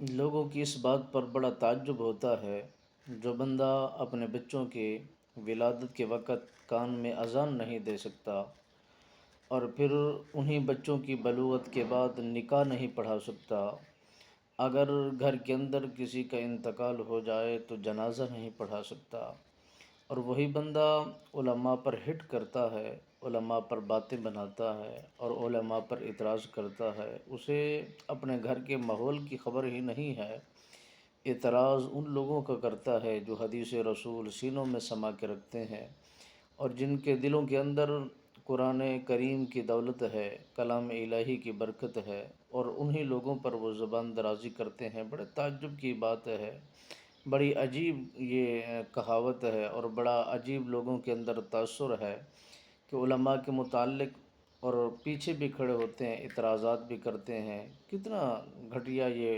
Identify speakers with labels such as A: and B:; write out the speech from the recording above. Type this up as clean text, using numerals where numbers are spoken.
A: لوگوں کی اس بات پر بڑا تعجب ہوتا ہے، جو بندہ اپنے بچوں کے ولادت کے وقت کان میں اذان نہیں دے سکتا اور پھر انہی بچوں کی بلوغت کے بعد نکاح نہیں پڑھا سکتا، اگر گھر کے اندر کسی کا انتقال ہو جائے تو جنازہ نہیں پڑھا سکتا، اور وہی بندہ علماء پر ہٹ کرتا ہے، علماء پر باتیں بناتا ہے اور علماء پر اعتراض کرتا ہے، اسے اپنے گھر کے ماحول کی خبر ہی نہیں ہے۔ اعتراض ان لوگوں کا کرتا ہے جو حدیث رسول سینوں میں سما کے رکھتے ہیں اور جن کے دلوں کے اندر قرآن کریم کی دولت ہے، کلام الہی کی برکت ہے، اور انہی لوگوں پر وہ زبان درازی کرتے ہیں۔ بڑے تعجب کی بات ہے، بڑی عجیب یہ کہاوت ہے اور بڑا عجیب لوگوں کے اندر تاثر ہے کہ علماء کے متعلق اور پیچھے بھی کھڑے ہوتے ہیں، اعتراضات بھی کرتے ہیں۔ کتنا گھٹیا یہ